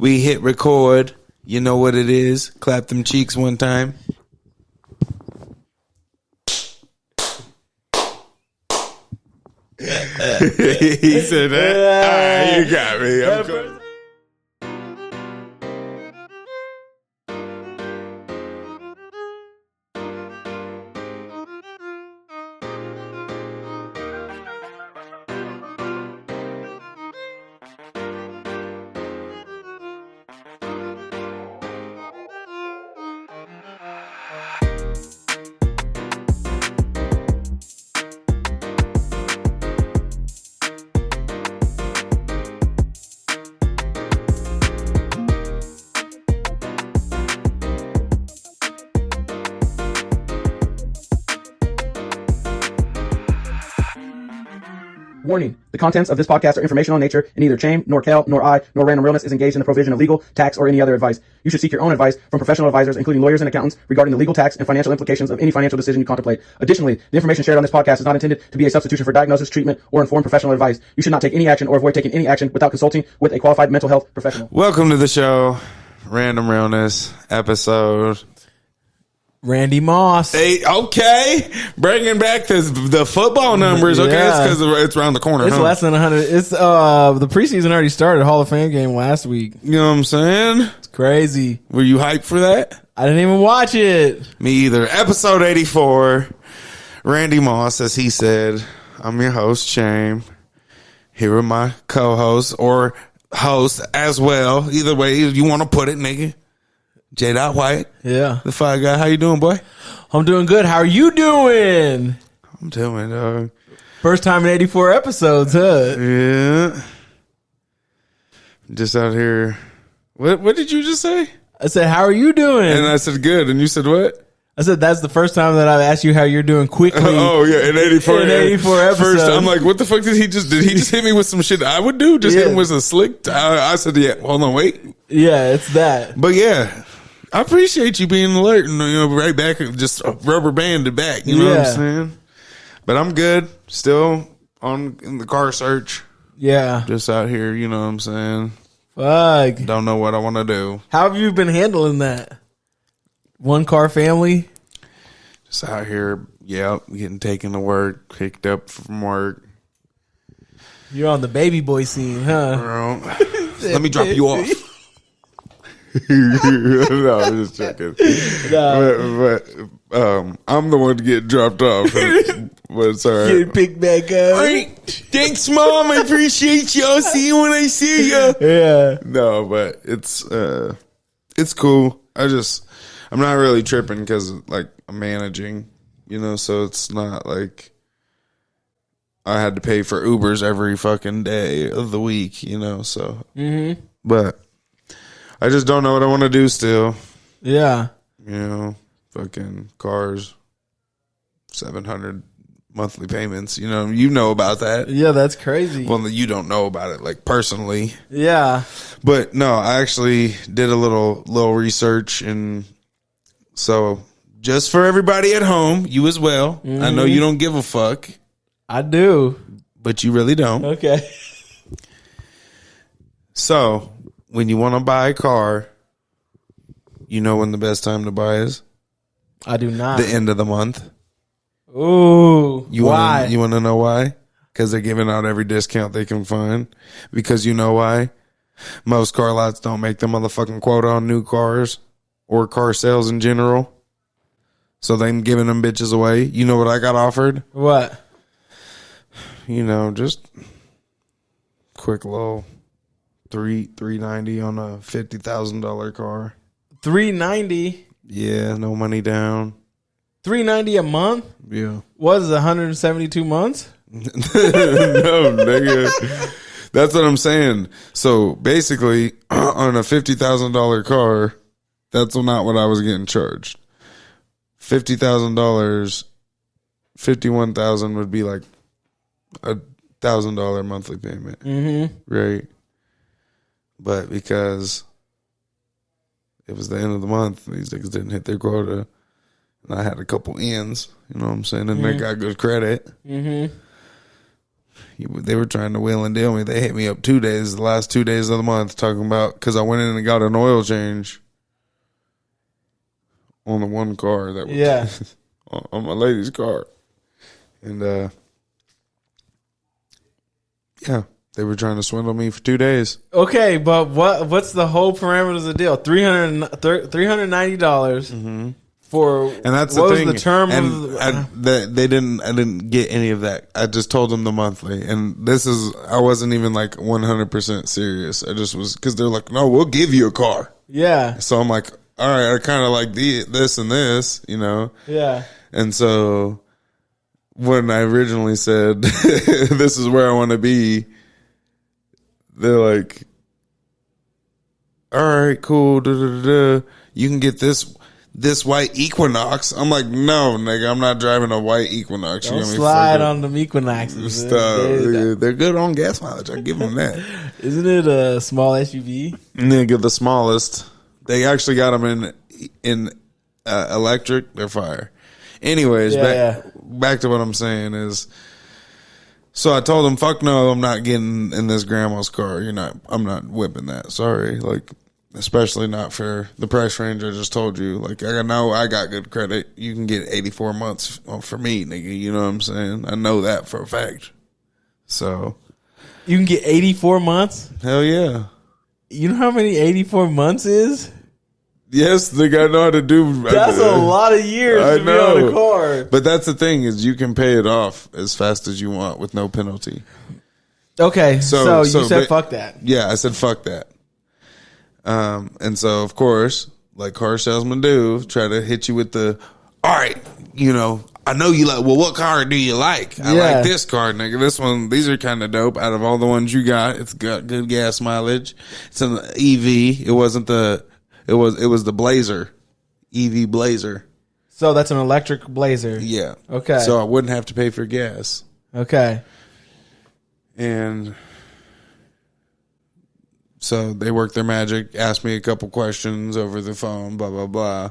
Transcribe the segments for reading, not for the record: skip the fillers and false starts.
We hit record. You know what it is. Clap them cheeks one time. He said that. All right, you got me. I'm cool. Warning. The contents of this podcast are informational in nature, and neither Chaim, nor Kel, nor I, nor Random Realness is engaged in the provision of legal, tax, or any other advice. You should seek your own advice from professional advisors, including lawyers and accountants, regarding the legal, tax, and financial implications of any financial decision you contemplate. Additionally, the information shared on this podcast is not intended to be a substitution for diagnosis, treatment, or informed professional advice. You should not take any action or avoid taking any action without consulting with a qualified mental health professional. Welcome to the show. Random Realness episode. Randy Moss. Hey, okay. Bringing back the football numbers. Okay, Yeah. it's because it's around the corner. It's less than 100. It's the preseason already started. Hall of Fame game last week. You know what I'm saying? It's crazy. Were you hyped for that? I didn't even watch it. Me either. Episode 84. Randy Moss, as he said. I'm your host, Shame. Here are my co-hosts or hosts as well. Either way you want to put it, nigga. J. White. Yeah. The Fire Guy. How you doing, boy? I'm doing good. How are you doing? I'm doing, dog. First time in 84 episodes, huh? Yeah. Just out here. What did you just say? I said, how are you doing? And I said, good. And you said, what? I said, that's the first time that I've asked you how you're doing quickly. Oh, yeah. In 84. In 84 episodes. First, I'm like, what the fuck did he just hit me with some shit I would do? Just hit him with a slick. I said, yeah, hold on, wait. Yeah, it's that. But yeah. I appreciate you being alert and right back, just rubber banded back. You know what I'm saying? But I'm good. Still in the car search. Yeah. Just out here. You know what I'm saying? Fuck. Don't know what I want to do. How have you been handling that? One car family? Just out here. Yeah, getting taken to work, picked up from work. You're on the baby boy scene, huh? Girl, let me drop you off. No, I'm just joking. But I'm the one to get dropped off. But it's all right. Get picked back up. Right. Thanks, Mom. I appreciate you. I'll see you when I see you. Yeah. No, but it's cool. I'm not really tripping because like I'm managing, so it's not like I had to pay for Ubers every fucking day of the week, so. Mm-hmm. But I just don't know what I want to do still. Yeah. Fucking cars, 700 monthly payments. You know about that. Yeah, that's crazy. Well, you don't know about it, like, personally. Yeah. But, no, I actually did a little research, and so just for everybody at home, you as well. Mm-hmm. I know you don't give a fuck. I do. But you really don't. Okay. So, when you want to buy a car, you know when the best time to buy is? I do not. The end of the month. Ooh. Why? You want to know why? Because they're giving out every discount they can find. Because you know why? Most car lots don't make the motherfucking quota on new cars or car sales in general. So they're giving them bitches away. You know what I got offered? What? Just quick little $390 on a $50,000 car. $390. Yeah, no money down. $390 a month? Yeah. What is it, 172 months? No, nigga. That's what I'm saying. So basically, on a $50,000 car, that's not what I was getting charged. $50,000, $51,000 would be like $1,000 monthly payment, right? But because it was the end of the month, these niggas didn't hit their quota, and I had a couple ends, you know what I'm saying, and they got good credit. They were trying to wheel and deal me. They hit me up 2 days, the last 2 days of the month, talking about because I went in and got an oil change on the one car that was on my lady's car, and they were trying to swindle me for 2 days. Okay, but what's the whole parameters of the deal? $390 for, and that's what the was thing. the term and of I didn't get any of that. I just told them the monthly, and I wasn't even like 100% serious. I just was, because they're like, no, we'll give you a car. Yeah. So I'm like, all right, I kind of like this and this, Yeah. And so when I originally said this is where I want to be, they're like, all right, cool. You can get this white Equinox. I'm like, no, nigga, I'm not driving a white Equinox. Don't slide on them Equinoxes. They're good on gas mileage. I give them that. Isn't it a small SUV? Nigga, the smallest. They actually got them in electric. They're fire. Anyways, back to what I'm saying is, so I told them, fuck no, I'm not getting in this grandma's car. I'm not whipping that. Sorry. Like, especially not for the price range I just told you. Like, I know I got good credit. You can get 84 months for me, nigga. You know what I'm saying? I know that for a fact. So. You can get 84 months? Hell yeah. You know how many 84 months is? Yes, nigga, I know how to do. That's a lot of years to be on a car. But that's the thing, is you can pay it off as fast as you want with no penalty. Okay, so you said fuck that. Yeah, I said fuck that. And so, of course, like car salesmen do, try to hit you with the, all right, I know you like, well, what car do you like? I like this car, nigga. This one, these are kind of dope. Out of all the ones you got, it's got good gas mileage. It's an EV. It was the Blazer, EV Blazer. So that's an electric Blazer. Yeah. Okay. So I wouldn't have to pay for gas. Okay. And so they worked their magic, asked me a couple questions over the phone, blah, blah, blah.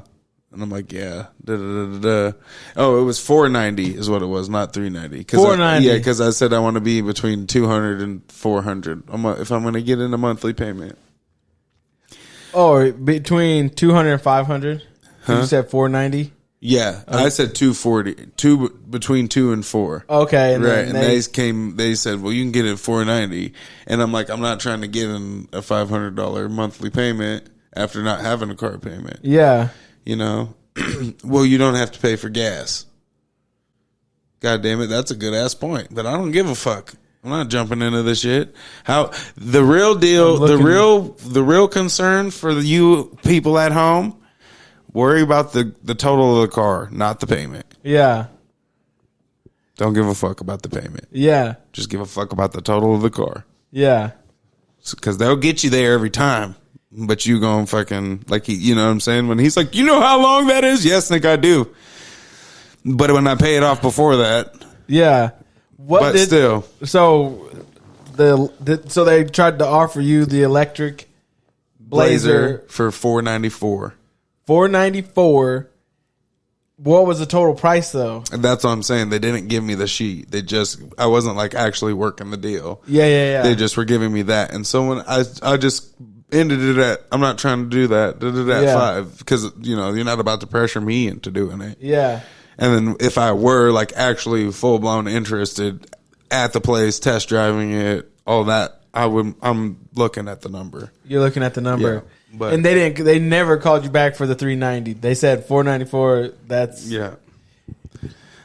And I'm like, yeah. Oh, it was $490 is what it was, not $390. $490. Yeah, because I said I want to be between $200 and $400 if I'm going to get in a monthly payment. Oh, between 200 and 500? Huh? You said 490? Yeah, I said 240, between 2 and 4. Okay, and right. And they said, well, you can get it at $490, and I'm like, I'm not trying to get in a $500 monthly payment after not having a car payment. Yeah, well, you don't have to pay for gas. God damn it, that's a good ass point, but I don't give a fuck. I'm not jumping into this shit. How the real deal, the real concern for you people at home. Worry about the total of the car, not the payment. Yeah. Don't give a fuck about the payment. Yeah. Just give a fuck about the total of the car. Yeah. Because they'll get you there every time. But you going fucking, like, you know what I'm saying? When he's like, you know how long that is? Yes, Nick, I do. But when I pay it off before that. Yeah. Still. So, so they tried to offer you the electric Blazer for $494. $494. What was the total price though? And that's what I'm saying. They didn't give me the sheet. I wasn't like actually working the deal. Yeah. They just were giving me that. And so when I just ended it at, I'm not trying to do that. Did it at 5 because you're not about to pressure me into doing it. Yeah. And then if I were like actually full blown interested at the place, test driving it, all that, I'm looking at the number. You're looking at the number. Yeah. But, and they never called you back for the $390. They said $494. That's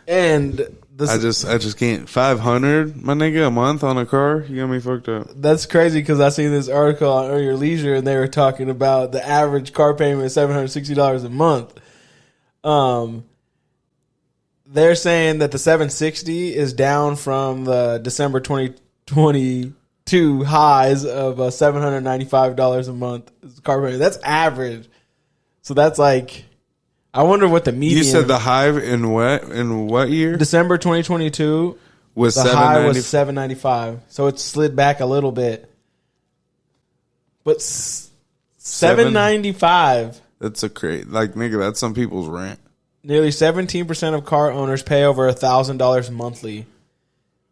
And I just can't. $500, my nigga, a month on a car. You got me fucked up. That's crazy because I seen this article on Earn Your Leisure and they were talking about the average car payment is $760 a month. They're saying that the 760 is down from the December 2022 highs of $795 a month car payment. That's average. So that's like, I wonder what the median. You said the high in what year? December 2022 was the high was $795. So it slid back a little bit, but $795. That's a crazy, like, nigga, that's some people's rent. Nearly 17% of car owners pay over $1,000 monthly.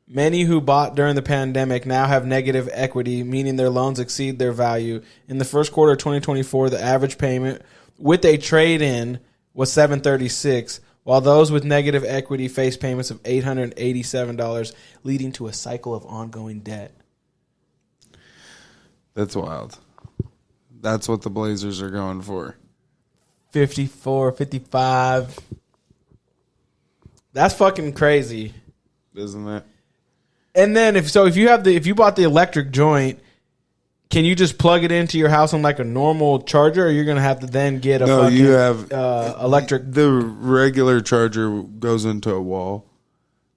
Many who bought during the pandemic now have negative equity, meaning their loans exceed their value. In the first quarter of 2024, the average payment with a trade-in was $736, while those with negative equity face payments of $887, leading to a cycle of ongoing debt. That's wild. That's what the Blazers are going for. 54, 55. That's fucking crazy. Isn't it? And then if you bought the electric joint, can you just plug it into your house on like a normal charger, or you're gonna have to then get a you have electric? The regular charger goes into a wall,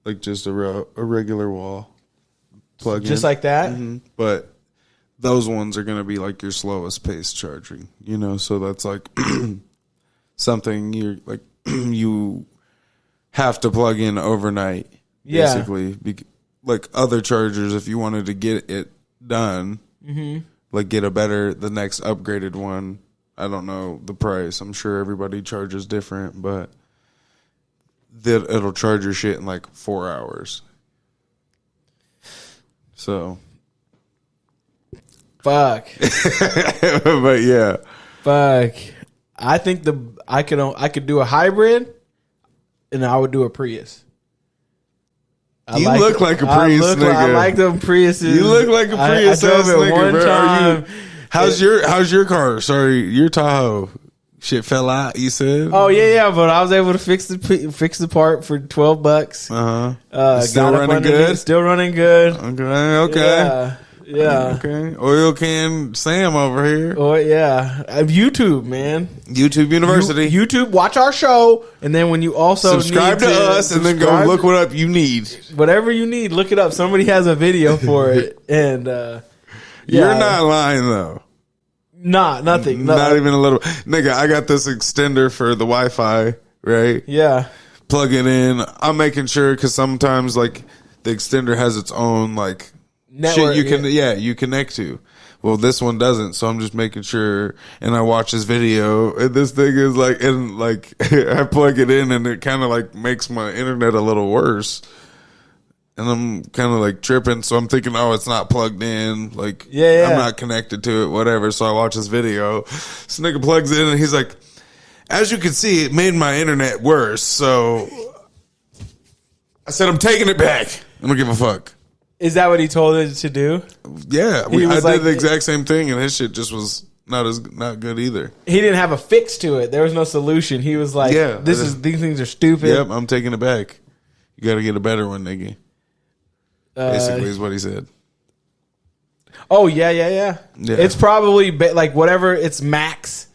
like just a regular wall plug in, Just like that. Mm-hmm. But those ones are gonna be like your slowest pace charging, So that's like something you're like you have to plug in overnight, basically. Like other chargers, if you wanted to get it done, like get the next upgraded one. I don't know the price. I'm sure everybody charges different, but it'll charge your shit in like 4 hours. So, fuck. But yeah, fuck. I think I could do a hybrid, and I would do a Prius. You look like a Prius nigga. I like them Priuses. You look like a Prius I drove it nigga, one bro. time. How's your car? Sorry, your Tahoe. Shit fell out, you said? Oh yeah, but I was able to fix the part for $12. Still running good? Still running good. Okay. Yeah. Okay. Oil can Sam over here. Oh yeah. YouTube, man. YouTube University. YouTube, watch our show, and then when you also subscribe to us, and then go look what up you need. Whatever you need, look it up. Somebody has a video for it, and you're not lying though. Nothing. Not even a little. Nigga, I got this extender for the Wi-Fi, right? Yeah. Plug it in. I'm making sure because sometimes like the extender has its own like network, shit you connect to. Well, this one doesn't, so I'm just making sure. And I watch this video, and this thing is like, and like I plug it in, and it kind of like makes my internet a little worse. And I'm kind of like tripping, so I'm thinking, oh, it's not plugged in. Like, I'm not connected to it, whatever. So I watch this video. This nigga plugs in, and he's like, as you can see, it made my internet worse. So I said, I'm taking it back. I don't give a fuck. Is that what he told it to do? Yeah, I did the exact same thing, and his shit just was not good either. He didn't have a fix to it. There was no solution. He was like, these things are stupid. Yep, I'm taking it back. You got to get a better one, nigga. Basically, is what he said. Oh yeah. It's probably like whatever its max.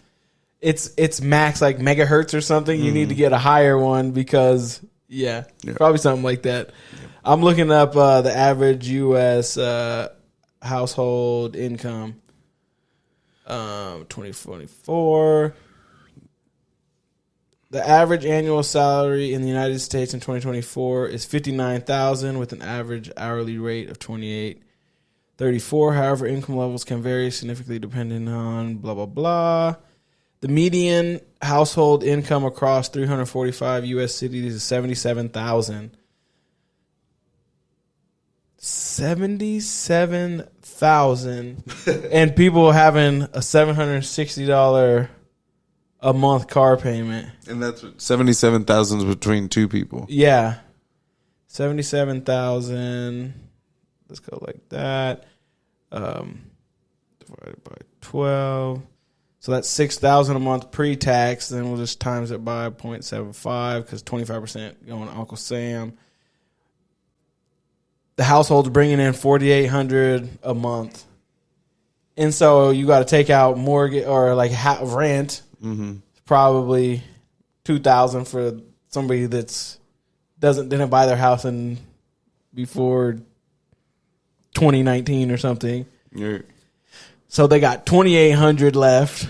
It's max like megahertz or something. You need to get a higher one because probably something like that. I'm looking up the average U.S. household income. 2024. The average annual salary in the United States in 2024 is $59,000 with an average hourly rate of $28.34. However, income levels can vary significantly depending on blah, blah, blah. The median household income across 345 U.S. cities is $77,000. $77,000 and people having a $760 a month car payment. And that's what 77,000 is between two people. Yeah. 77,000. Let's go like that. Divided by 12. So that's 6,000 a month pre-tax. Then we'll just times it by 0.75 because 25% going to Uncle Sam. The household's bringing in $4,800 a month. And so you got to take out mortgage or like rent. Mm-hmm. Probably $2,000 for somebody that's didn't buy their house before 2019 or something. Yeah. So they got $2,800 left.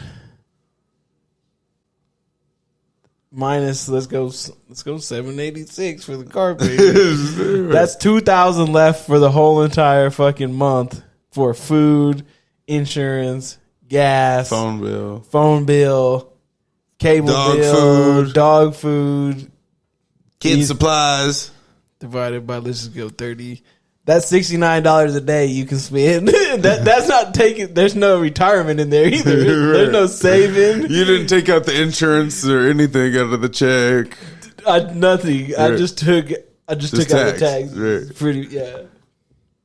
Minus let's go $786 for the car payment. That's $2,000 left for the whole entire fucking month for food, insurance, gas, phone bill, cable bill, dog food, kid supplies. divided by, let's just go 30. That's $69 a day you can spend. That's not taking. There's no retirement in there either. Right. There's no saving. You didn't take out the insurance or anything out of the check. Nothing. Right. I just took out the tax. Right. Pretty, yeah.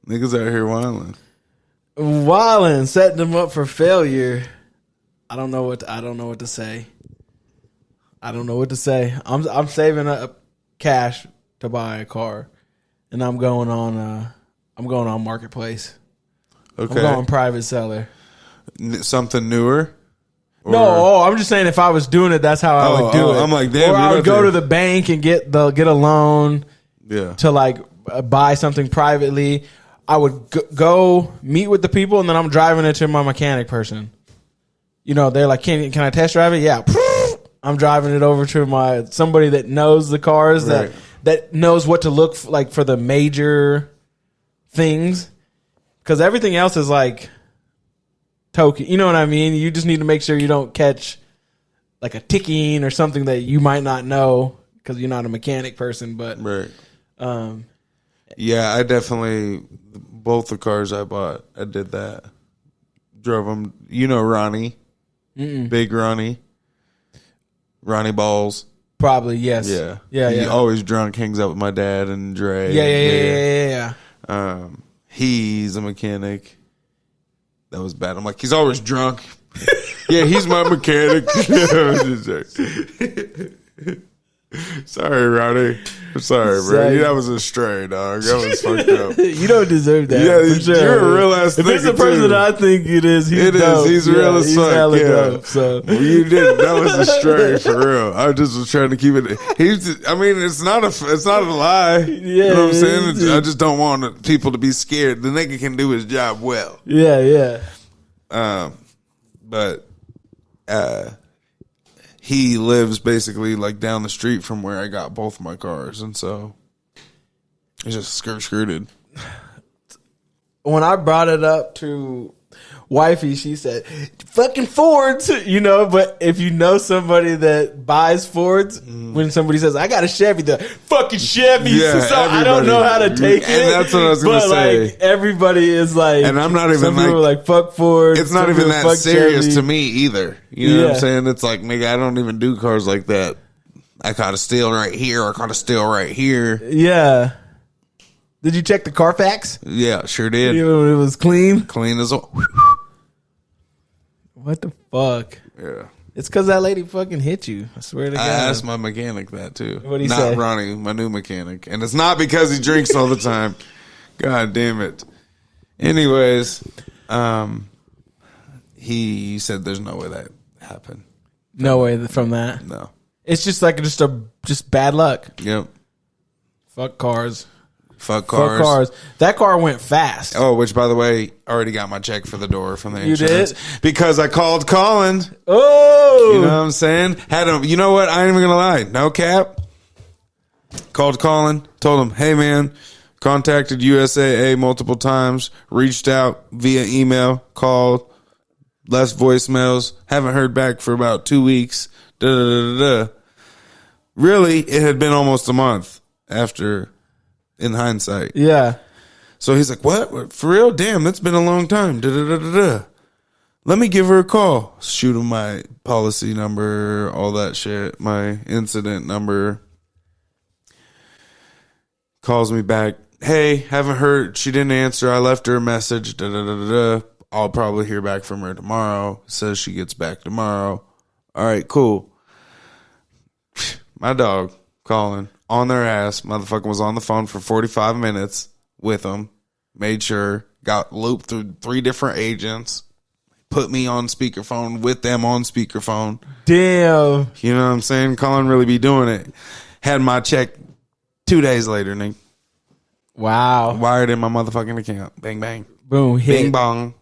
Niggas out here wilding. Wilding, setting them up for failure. I don't know what to say. I don't know what to say. I'm saving up cash to buy a car, and I'm going on Marketplace. Okay. I'm going private seller. Something newer? No, I'm just saying if I was doing it, that's how I would do it. I'm like, damn. Or I would go to the bank and get a loan. Yeah. To like buy something privately. I would go meet with the people, and then I'm driving it to my mechanic person. You know, they're like, can I test drive it? Yeah. I'm driving it over to somebody that knows the cars, Right. that knows what to look like for the major things. Because everything else is like token. You know what I mean? You just need to make sure you don't catch like a ticking or something that you might not know because you're not a mechanic person. But Right. Yeah, I definitely, both the cars I bought, I did that. Drove them. You know Ronnie? Big Ronnie? Ronnie Balls? Probably, yes. Yeah. Yeah, He yeah. always drunk, hangs out with my dad and Dre. Yeah. He's a mechanic. That was bad. I'm like, he's always drunk. Yeah, he's my mechanic. Sorry, Ronnie. I'm sorry, bro. Sorry. That was a stray, dog. That was fucked up. You don't deserve that. Yeah, for sure. you're a real ass If it's the nigga, person too. I think it is, he's It is. dope. He's real as fuck. hella Yeah. dope, so. Well, you did. That was a stray for real. I just was trying to keep it. I mean, it's not a lie. You know what I'm saying? I just don't want people to be scared. The nigga can do his job well. Yeah. But he lives basically like down the street from where I got both my cars, and so it's just screwed. When I brought it up to wifey, she said, fucking Fords, you know, but if you know somebody that buys Fords, when somebody says, I got a Chevy, the fucking Chevy, Yeah, so I don't know how to take it. And that's what I was gonna say. Like, everybody is like, And I'm not even some people are like, fuck Ford. It's not some even people that fuck serious Chevy. to me either. You know what Yeah. I'm saying? It's like, nigga, I don't even do cars like that. I caught a steal right here. I caught a steal right here. Yeah. Did you check the Carfax? Yeah, sure did. You know, it was clean. Clean as well. What the fuck? Yeah. It's because that lady fucking hit you. I swear to God. I asked my mechanic that too. What'd he Not say? Ronnie, my new mechanic. And it's not because he drinks all the time. God damn it. Anyways, he said there's no way that happened. No way from that. No. It's just like just bad luck. Yep. Fuck cars. Fuck cars. Fuck cars. That car went fast. Oh, which by the way, I already got my check for the door from the You insurance. did? Because I called Colin. Oh, You know what I'm saying? Had him. You know what? I ain't even gonna lie. No cap. Called Colin. Told him, hey man, contacted USAA multiple times. Reached out via email. Called. Left voicemails. Haven't heard back for about 2 weeks. Da da da da da. Really, it had been almost a month after. In hindsight. yeah. So he's like, what? For real? Damn, that's been a long time. Da, da, da, da, da. Let me give her a call. Shoot him my policy number, all that shit, my incident number. Calls me back. Hey, haven't heard. She didn't answer. I left her a message. Da, da, da, da, da. I'll probably hear back from her tomorrow. Says she gets back tomorrow. All right, cool. My dog, Colin. On their ass. Motherfucker was on the phone for 45 minutes with them. Made sure. Got looped through 3 different agents. Put me on speakerphone with them on speakerphone. Damn. You know what I'm saying? Colin really be doing it. Had my check 2 days later, Nick. Wow. Wired in my motherfucking account. Bang, bang. Boom. Hit. Bing, bong.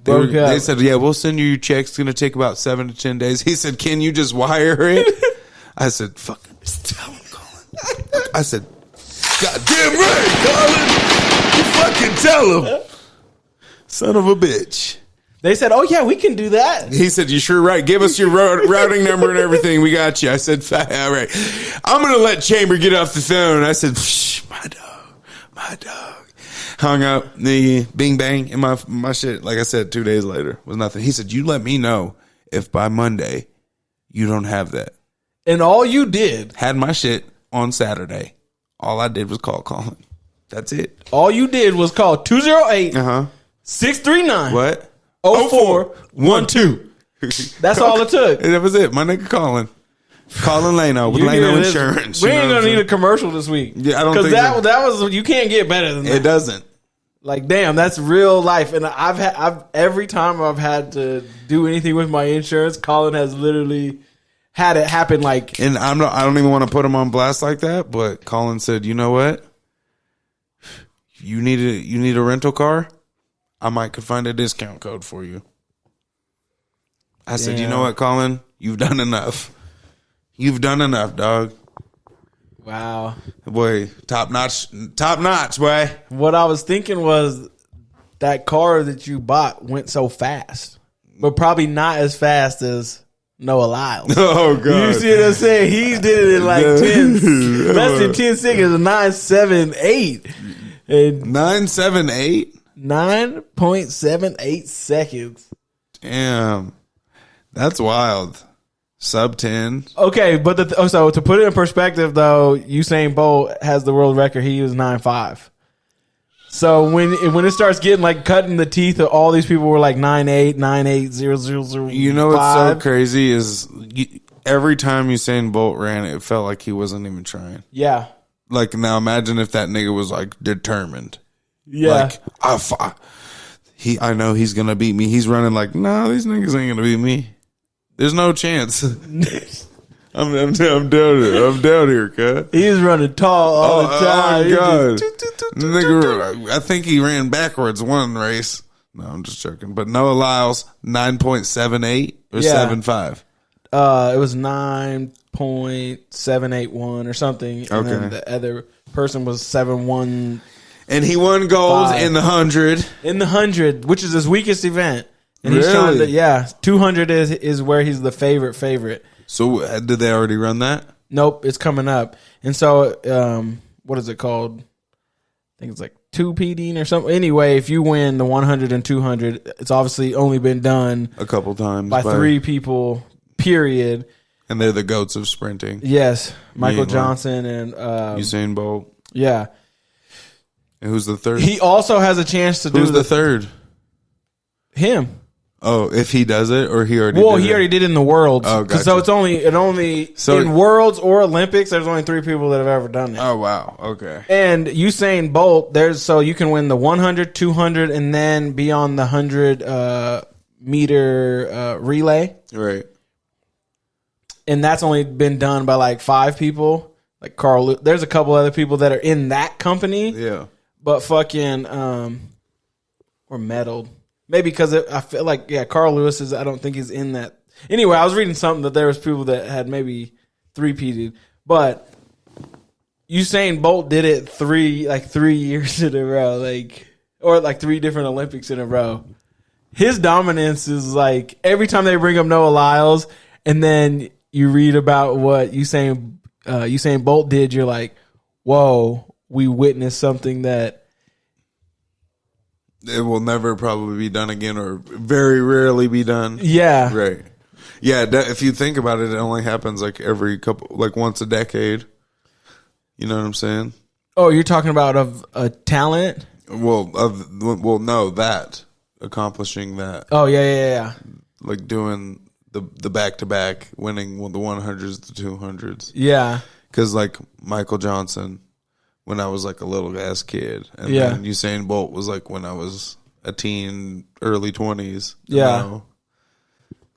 Broke up. They said, yeah, we'll send you your check. It's going to take about 7 to 10 days. He said, can you just wire it? I said, fucking just tell him, Colin. I said, God damn right, Colin. You fucking tell him. Son of a bitch. They said, "Oh yeah, we can do that." He said, "You sure right. Give us your routing number and everything. We got you." I said, "All right. I'm gonna let Chamber get off the phone." I said, my dog. Hung up the bing bang in my shit. Like I said, 2 days later was nothing. He said, "You let me know if by Monday you don't have that." And all you did, Had my shit on Saturday. All I did was call Colin. That's it. all you did was call 208 639 What? 0412. That's all it took. That was it. My nigga Colin Lano with You hear Lano this? Insurance. We You know ain't what I'm gonna need a saying? commercial this week. Yeah, I don't because think that so. that was you can't get better than that. It doesn't. Like, damn, that's real life. And I've every time I've had to do anything with my insurance, Colin has literally had it happen. Like, And I don't even want to put him on blast like that, but Colin said, "You know what? You need a rental car? I might could find a discount code for you." I said, "You know what, Colin? You've done enough. You've done enough, dog." wow. Boy, top notch, boy. What I was thinking was that car that you bought went so fast, but probably not as fast as Noah Lyles. Oh god. You see what I'm saying? He did it in like less than 10 seconds, 978. And 978? 9.78 seconds. Damn. That's wild. Sub 10. Okay, but so to put it in perspective, though, Usain Bolt has the world record. He was 9.5. So when it starts getting like cutting the teeth of all these people were like 9.8, 9.8, 0.005. You know what's so crazy is every time Usain Bolt ran, it felt like he wasn't even trying. Yeah. Like, now imagine if that nigga was like determined. Yeah. Like, I know he's gonna beat me. He's running like, no, these niggas ain't gonna beat me. There's no chance. I'm down here, cuz. He was running tall all the time. Oh, God. Just, Nigga, I think he ran backwards one race. No, I'm just joking. But Noah Lyles, 9.78 or Yeah. 7.5. It was 9.781 or something. And Okay. then the other person was 7.1 And he won gold 5. in the 100. in the 100, which is his weakest event. And he's Really? trying to, 200 is where he's the favorite. So did they already run that? Nope, it's coming up. And so, what is it called? I think it's like 2PDing or something. Anyway, if you win the 100 and 200, it's obviously only been done A couple times. by 3 people, period. And they're the goats of sprinting. Yes, Michael ain't Johnson and Usain Bolt. yeah. And who's the third? He also has a chance to Who's do the third? him. Oh, if he does it or he already Well, did he it? already did it in the Worlds. Oh, gotcha. So it's only So- in Worlds or Olympics. There's only 3 people that have ever done it. Oh, wow. Okay. And Usain Bolt, so you can win the 100, 200, and then be on the 100 meter relay. Right. And that's only been done by like 5 people. Like Carl, there's a couple other people that are in that company, Yeah. but fucking or medaled. Maybe because I feel like Carl Lewis is. I don't think he's in that. Anyway, I was reading something that there was people that had maybe 3-peated, but Usain Bolt did it 3 years in a row, or 3 different Olympics in a row. His dominance is like every time they bring up Noah Lyles, and then you read about what Usain Bolt did, you're like, whoa, we witnessed something that. It will never probably be done again or very rarely be done. Yeah. Right. Yeah, if you think about it, it only happens like every couple, like once a decade. You know what I'm saying? Oh, you're talking about of a talent? No, that. Accomplishing that. Oh, yeah. Like doing the back-to-back, winning the 100s, the 200s. Yeah. Because like Michael Johnson, when I was like a little ass kid. And Yeah. then Usain Bolt was like when I was a teen, early 20s. Yeah. Now,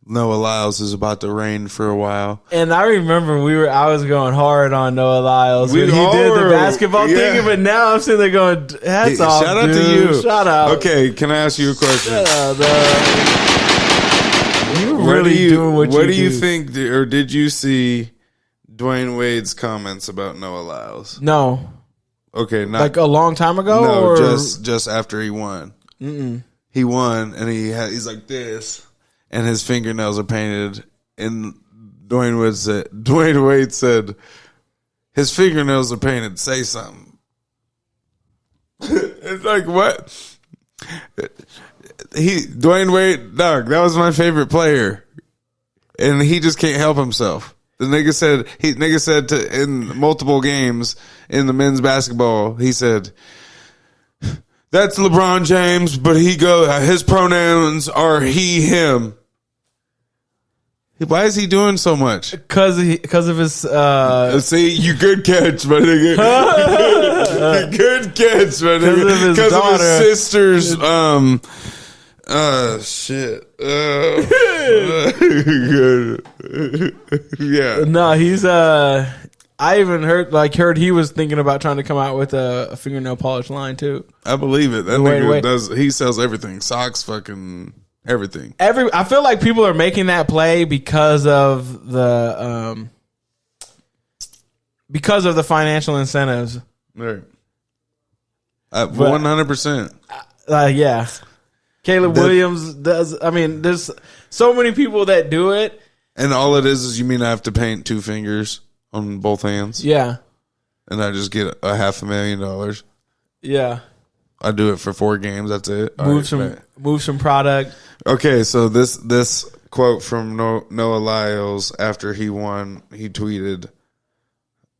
Noah Lyles is about to reign for a while. And I remember I was going hard on Noah Lyles when We he all did the were, basketball yeah. thing, but now I'm sitting there going, hats Hey, off, shout out dude. to you. Shout out. Okay, can I ask you a question? You really doing what do you you do. think, or did you see Dwayne Wade's comments about Noah Lyles? No. Okay, not Like a long time ago? no, or? just after he won. he won, and he's like this, and his fingernails are painted. And Dwayne Wade said, his fingernails are painted. Say something. It's like, what? Dwayne Wade, dog, that was my favorite player. And he just can't help himself. The nigga said in multiple games in the men's basketball, he said, that's LeBron James, but his pronouns are he, him. Why is he doing so much? Because of his. See, you good catch, my nigga. Good catch, my nigga. Because of his sister's. Shit. Yeah. No, he's. I even heard he was thinking about trying to come out with a fingernail polish line too. I believe it. That nigga does. He sells everything. Socks, fucking. Everything. I feel like people are making that play because of the financial incentives. Right. 100%. Yeah. Caleb Williams does. I mean, there's so many people that do it. And all it is you mean I have to paint 2 fingers on both hands? Yeah. And I just get $500,000. Yeah. I do it for 4 games. That's it. Move some product. Okay, so this quote from Noah Lyles after he won, he tweeted,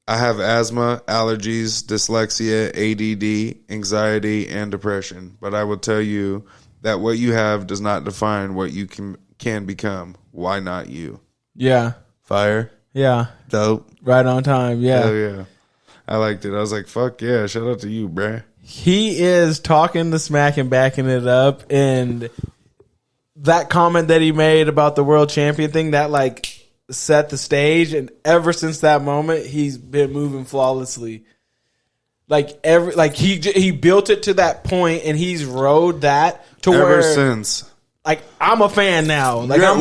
I have asthma, allergies, dyslexia, ADD, anxiety, and depression. But I will tell you that what you have does not define what you can become. Why not you? Yeah. Fire. Yeah. Dope. Right on time. Yeah. Hell yeah. I liked it. I was like, fuck yeah. Shout out to you, bruh. He is talking the smack and backing it up. And that comment that he made about the world champion thing, that like set the stage. And ever since that moment, he's been moving flawlessly. He built it to that point, and he's rode that to ever since. Like, I'm a fan now. Like, Yeah,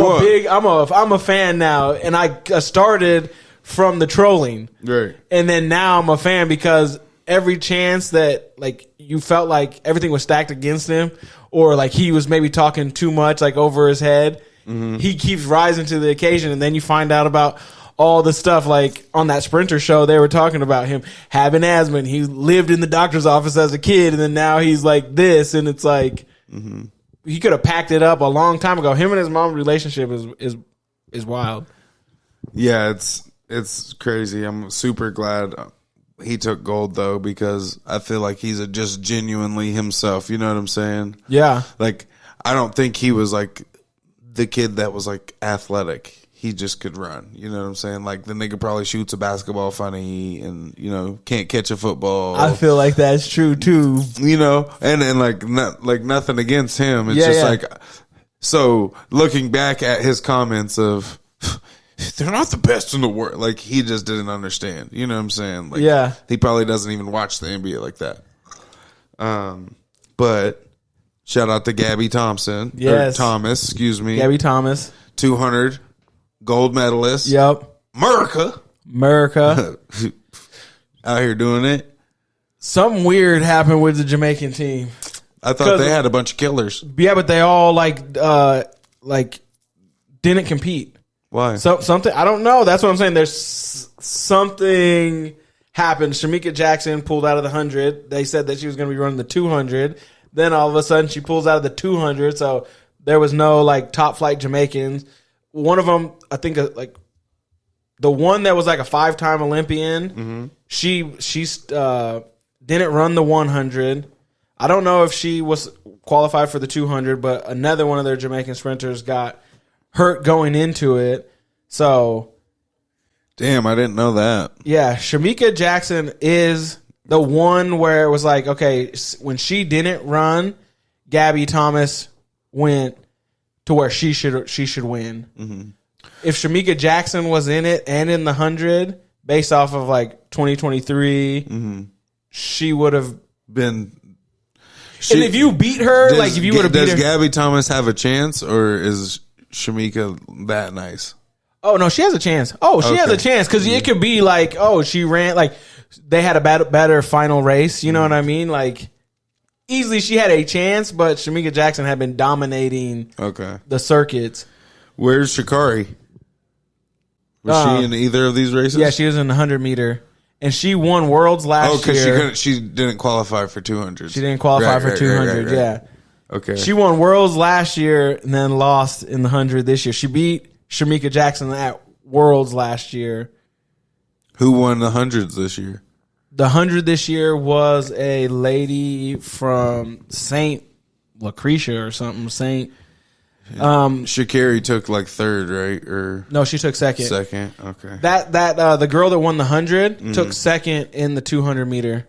I'm a fan now. And I started from the trolling. Right. And then now I'm a fan because every chance that like you felt like everything was stacked against him, or like he was maybe talking too much like over his head, he keeps rising to the occasion. And then you find out about all the stuff like on that Sprinter show, they were talking about him having asthma, and he lived in the doctor's office as a kid, and then now he's like this, and it's like he could have packed it up a long time ago. Him and his mom relationship is wild. Yeah, it's crazy. I'm super glad he took gold though, because I feel like he's just genuinely himself. You know what I'm saying? Yeah. Like, I don't think he was like the kid that was like athletic. He just could run. You know what I'm saying? Like, the nigga probably shoots a basketball funny and, can't catch a football. I feel like that's true too. And like, nothing against him. It's like, so looking back at his comments of, they're not the best in the world. Like, he just didn't understand. You know what I'm saying? Like, he probably doesn't even watch the NBA like that. But shout out to Gabby Thompson. Yes. Thomas, excuse me. Gabby Thomas. 200 gold medalist. Yep. America. Out here doing it. Something weird happened with the Jamaican team. I thought they had a bunch of killers. Yeah, but they all didn't compete. Why? So something, I don't know. That's what I'm saying. There's something happened. Shamika Jackson pulled out of the 100. They said that she was going to be running the 200. Then all of a sudden she pulls out of the 200. So there was no like top flight Jamaicans. One of them, I think, like the one that was like a 5-time Olympian. She didn't run the 100. I don't know if she was qualified for the 200, but another one of their Jamaican sprinters got hurt going into it. So, damn, I didn't know that. Yeah, Shamika Jackson is the one where it was like, okay, when she didn't run, Gabby Thomas went to where she should win. If Shamika Jackson was in it and in the 100, based off of like 2023, she would have been. And if you beat her, like if you would have beat her, does Gabby Thomas have a chance, or is Shamika that nice? Oh no, she has a chance. Oh, she has a chance because it could be like, oh, she ran like they had a better final race. You know what I mean? Like easily she had a chance, but Shamika Jackson had been dominating the circuits. Where's Sha'Carri? Was she in either of these races? Yeah, she was in the 100-meter. And she won Worlds last year. Because she didn't qualify for 200. She didn't qualify for 200, right. yeah. Okay. She won Worlds last year and then lost in the 100 this year. She beat Shamika Jackson at Worlds last year. Who won the 100s this year? The 100 this year was a lady from St. Lucretia or something. Sha'Carri took like third, right? Or no, she took second. Second, okay. That the girl that won the 100 took second in the 200 meter.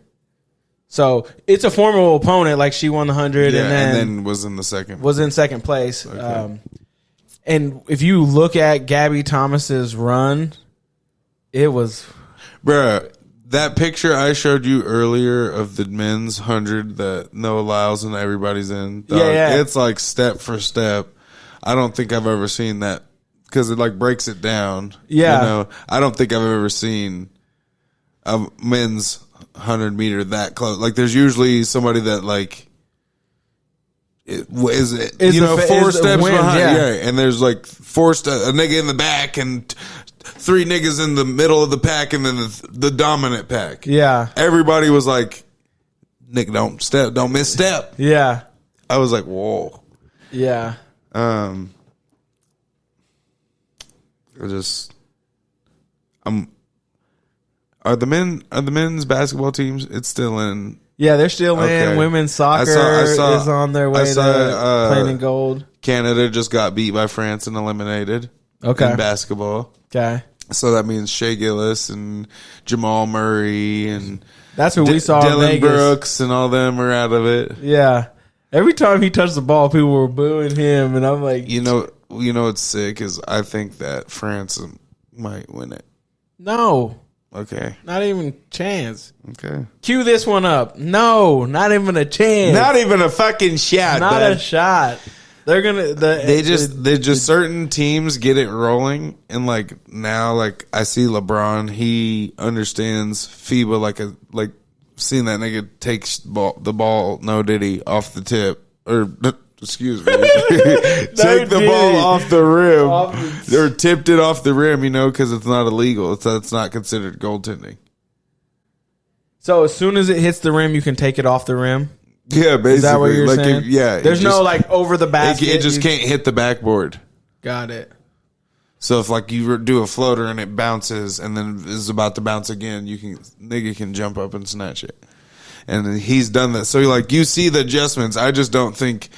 So it's a formidable opponent. Like she won the 100 and then was in the second. Was in second place. Okay. And if you look at Gabby Thomas's run, it was, bruh. That picture I showed you earlier of the men's 100 that Noah Lyles and everybody's in, dog, it's like step for step. I don't think I've ever seen that because it like breaks it down. Yeah. You know, I don't think I've ever seen a men's 100 meter that close. Like there's usually somebody that like four steps behind. Yeah. And there's like a nigga in the back and 3 niggas in the middle of the pack and then the dominant pack. Yeah. Everybody was like, Nick, don't misstep. Yeah. I was like, whoa. Yeah. Are the men's basketball teams? It's still in. Yeah, they're still in. Women's soccer is on their way to playing in gold. Canada just got beat by France and eliminated. Okay. In basketball. Okay. So that means Shea Gillis and Jamal Murray and that's who we saw. Dylan in Brooks and all them are out of it. Yeah. Every time he touched the ball, people were booing him, and I'm like, you know what's sick is I think that France might win it. No. Okay. Not even chance. Okay. Cue this one up. No, not even a chance. Not even a fucking shot. Not a shot. They're gonna. They just certain teams get it rolling, and like now, like I see LeBron, he understands FIBA like seeing that nigga take the ball, no diddy, off the tip or. Excuse me. Take the ball off the rim. Or tipped it off the rim, because it's not illegal. It's not considered goaltending. So as soon as it hits the rim, you can take it off the rim? Yeah, basically. Is that what you're saying? There's no over the basket. It just can't hit the backboard. Got it. So if like you do a floater and it bounces and then is about to bounce again, nigga can jump up and snatch it. And he's done that. So you see the adjustments. I just don't think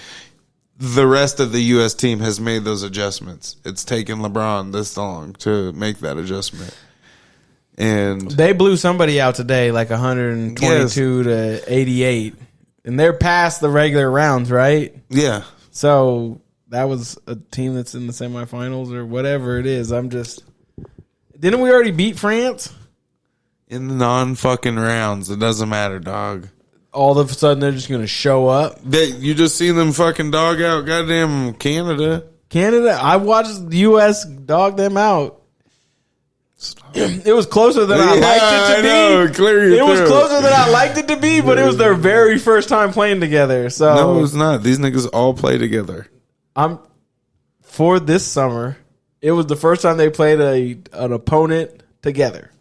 the rest of the U.S. team has made those adjustments. It's taken LeBron this long to make that adjustment. And they blew somebody out today, like 122 to 88. And they're past the regular rounds, right? Yeah. So that was a team that's in the semifinals or whatever it is. Didn't we already beat France? In the non-fucking rounds. It doesn't matter, dog. All of a sudden, they're just going to show up. You just seen them fucking dog out goddamn Canada. I watched the U.S. dog them out. It was closer than I liked it to be. It was closer than I liked it to be, but it was their very first time playing together. So no, it was not. These niggas all play together. For this summer, it was the first time they played an opponent together.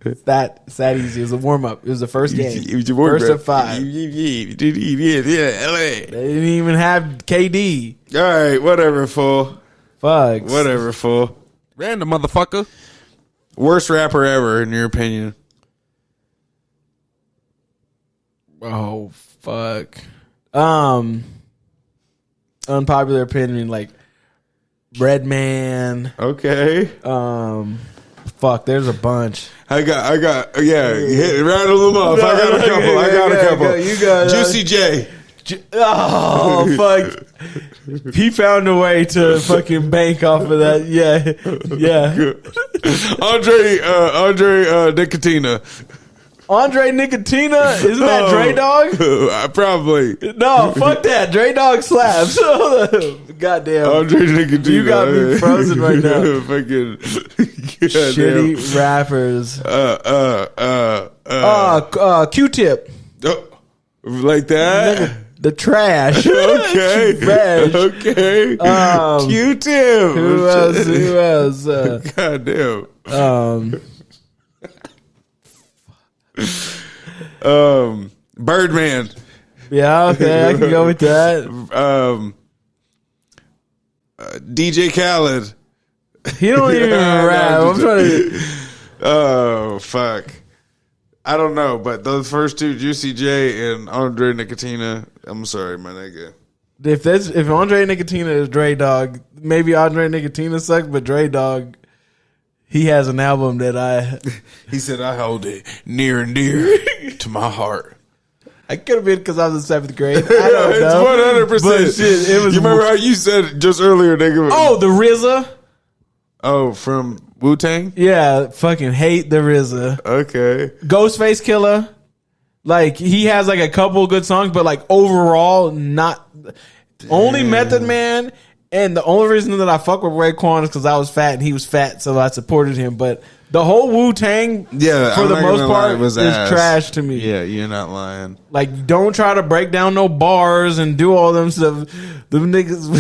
It's that easy. It was a warm up. It was the first game. First of 5. They didn't even have KD. All right, whatever, fool. Fuck. Whatever, fool. Random motherfucker. Worst rapper ever, in your opinion? Oh, fuck. Unpopular opinion, like Redman. Okay. Fuck, there's a bunch. I got, rattle them off. I got a couple. You got Juicy J. Oh, fuck. He found a way to fucking bank off of that. Yeah. Andre Nicotina. Andre Nicotina? Isn't that Dre Dog? Probably. No, fuck that. Dre Dog slaps. Goddamn. Andre Nicotina. You got me frozen right now. Fucking shitty rappers. Q-Tip. Oh. Like that? The trash. Okay. Trash. Okay. Q-tip. Who else? God damn. Birdman. Yeah, okay, I can go with that. DJ Khaled. He don't even rap. I'm trying to. Oh, fuck. I don't know, but those first two, Juicy J and Andre Nicotina, I'm sorry, my nigga. If Andre Nicotina is Dre Dog, maybe Andre Nicotina sucks, but Dre Dog, he has an album that He said, I hold it near and dear to my heart. I could have been because I was in seventh grade. I don't know. It's 100%. But shit, it was. You remember how you said it just earlier, nigga? Oh, the RZA. Oh, from Wu-Tang? Yeah, fucking hate the RZA. Okay. Ghostface Killer. Like, he has like a couple good songs, but like overall, not. Damn. Only Method Man. And the only reason that I fuck with Raekwon is because I was fat and he was fat, so I supported him. But the whole Wu-Tang, for I'm the not most gonna lie, part, it was is ass. trash to me. Yeah, you're not lying. Like, don't try to break down no bars and do all them stuff. Them niggas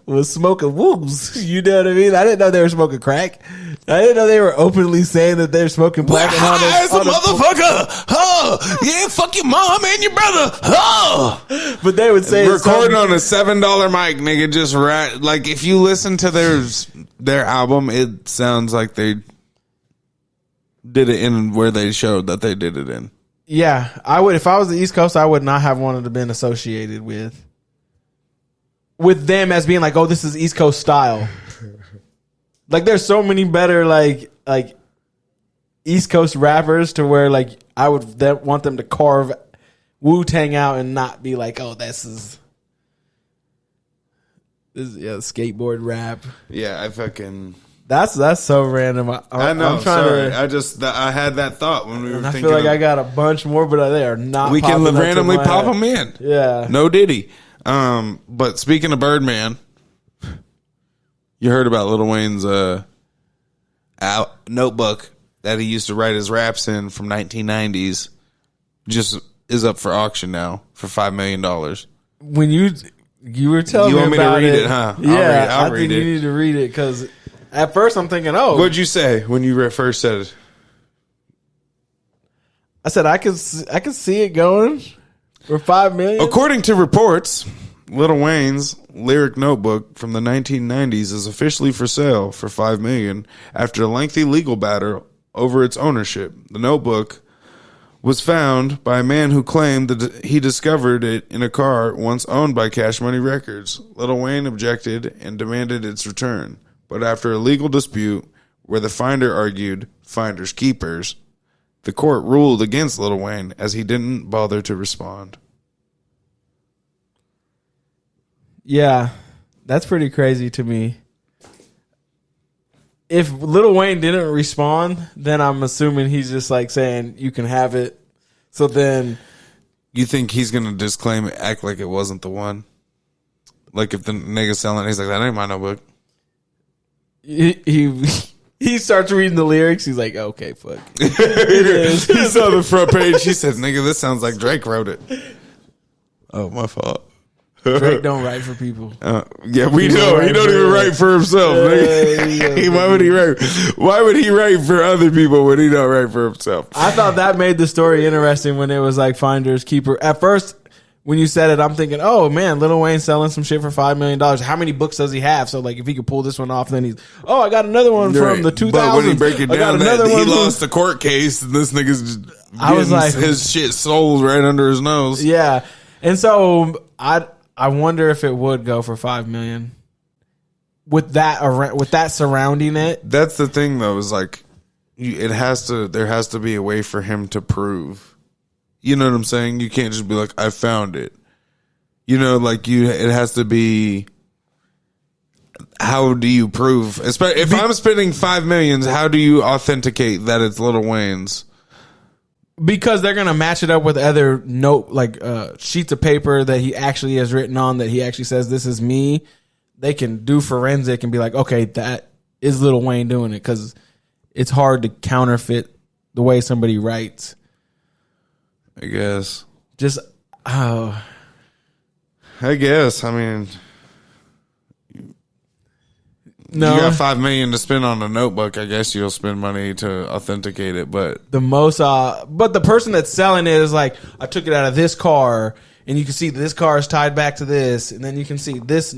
was smoking woos. You know what I mean? I didn't know they were smoking crack. I didn't know they were openly saying that they're smoking black. Well, high as a motherfucker. Oh, yeah, fuck your mom and your brother. Oh. But they would say recording on a $7 mic, nigga. Just like if you listen to their album, it sounds like they did it in where they showed that they did it in. Yeah, I would. If I was the East Coast, I would not have wanted to been associated with them as being like, oh, this is East Coast style. Like, there's so many better like East Coast rappers to where like I would want them to carve Wu-Tang out and not be like, oh, this is skateboard rap. Yeah, I fucking. That's so random. I know. I'm trying to. I had that thought when we were I thinking. feel like I got a bunch more, but they are not. We can popping up randomly to my pop head. them in. Yeah. No Diddy. But speaking of Birdman, you heard about Lil Wayne's notebook that he used to write his raps in from 1990s. Just is up for auction now for $5 million. You When you were telling want me to about read it, huh? Yeah, I'll I read think it. you need to read it because at first I'm thinking, oh, What'd you say when you first said it? I said I could see it going for $5 million. According to reports, Lil Wayne's lyric notebook from the 1990s is officially for sale for $5 million after a lengthy legal battle over its ownership. The notebook was found by a man who claimed that he discovered it in a car once owned by Cash Money Records. Lil Wayne objected and demanded its return, but after a legal dispute where the finder argued finders keepers, the court ruled against Lil Wayne as he didn't bother to respond. Yeah, that's pretty crazy to me. If Lil Wayne didn't respond, then I'm assuming he's just like saying you can have it. So then, You think he's going to disclaim it, act like it wasn't the one? Like if the nigga's selling it, he's like, that ain't my notebook. he starts reading the lyrics. He's like, okay, fuck. It is. He saw the front page. He says, nigga, this sounds like Drake wrote it. Oh, my fault. Drake don't write for people. Yeah, we know. He don't even write for himself. Nigga. Why would he write? Why would he write for other people when he don't write for himself? I thought that made the story interesting when it was like finders keeper. At first, when you said it, I'm thinking, oh man, Lil Wayne selling some shit for $5 million. How many books does he have? So like, if he could pull this one off, then he's, oh, I got another one from the 2000s. But when he break it I got down, another he one from- lost the court case, and this nigga's just I was getting like- his shit sold right under his nose. Yeah, and so I wonder if it would go for $5 million with that surrounding it. That's the thing, though, is like, there has to be a way for him to prove. You know what I'm saying? You can't just be like, I found it. You know, like it has to be. How do you prove? If I'm spending $5 million, how do you authenticate that it's Lil Wayne's? Because they're gonna match it up with other sheets of paper that he actually has written on that he actually says this is me. They can do forensic and be like, okay, that is Lil Wayne doing it, because it's hard to counterfeit the way somebody writes. I guess. Oh, I guess. I mean, no. you got $5 million to spend on a notebook. I guess you'll spend money to authenticate it, but But the person that's selling it is like, I took it out of this car, and you can see this car is tied back to this, and then you can see this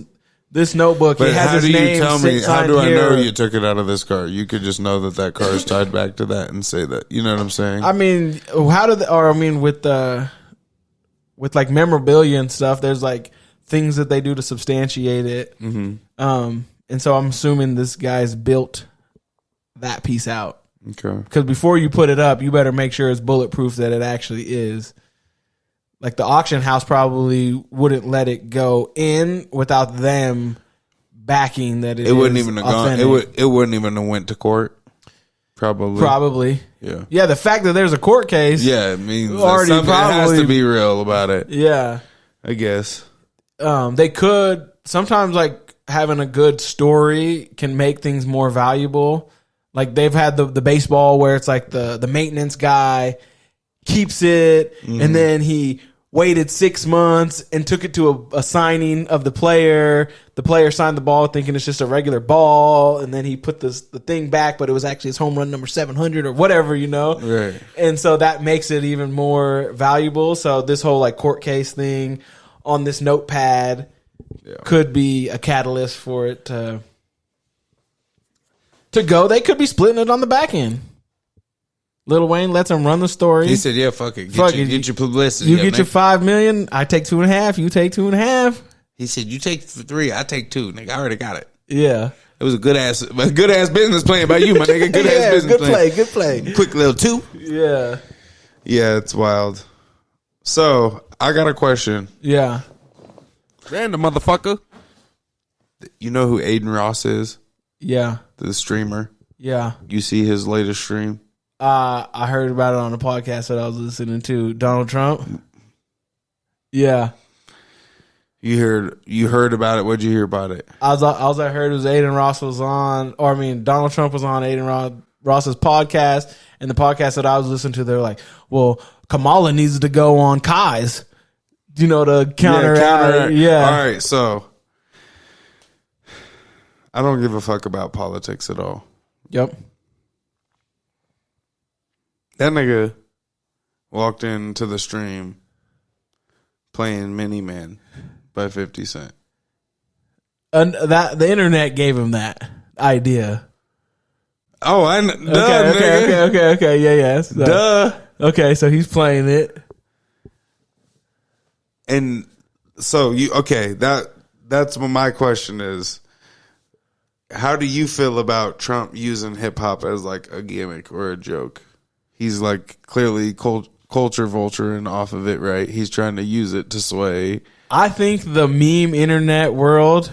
notebook. But it has how his do you name tell me? How signed do I know here. you took it out of this car? You could just know that car is tied back to that and say that. You know what I'm saying? I mean, with like memorabilia and stuff, there's like things that they do to substantiate it. Mm-hmm. And so I'm assuming this guy's built that piece out. Okay. Because before you put it up, you better make sure it's bulletproof that it actually is. Like the auction house probably wouldn't let it go in without them backing that it wouldn't is even have gone. authentic. It wouldn't even have went to court. Probably. Yeah. Yeah. The fact that there's a court case. Yeah, it means already that something has probably to be real about it. Yeah. I guess. They could sometimes, like, having a good story can make things more valuable. Like they've had the baseball where it's like the maintenance guy keeps it, and then he waited 6 months and took it to a signing of the player. The player signed the ball thinking it's just a regular ball, and then he put the thing back, but it was actually his home run number 700 or whatever, you know? Right. And so that makes it even more valuable. So this whole like court case thing on this notepad could be a catalyst for it to go. They could be splitting it on the back end. Lil Wayne lets him run the story. He said, "Yeah, fuck it. Get your publicity. You get your $5 million. I take 2.5. You take 2.5." He said, "You take 3. I take 2. Nigga, I already got it." Yeah, it was a good ass business plan by you, my nigga. Good ass business plan. Good play. Quick little 2. Yeah, yeah, it's wild. So I got a question. Yeah, random motherfucker. You know who Aiden Ross is? Yeah, the streamer. Yeah, you see his latest stream? I heard about it on a podcast that I was listening to. Donald Trump. Yeah. You heard about it. What'd you hear about it? I heard was Aiden Ross was on, or I mean, Donald Trump was on Aiden Ross's podcast, and the podcast that I was listening to, they were like, well, Kamala needs to go on Kai's, you know, to counteract. Yeah. All right. So I don't give a fuck about politics at all. Yep. That nigga walked into the stream playing Mini Man by 50 Cent. And that the internet gave him that idea. Oh, Okay. Yeah. So, duh. Okay, so he's playing it. And so that's what my question is. How do you feel about Trump using hip hop as like a gimmick or a joke? He's like clearly culture vulturing off of it, right? He's trying to use it to sway. I think the meme internet world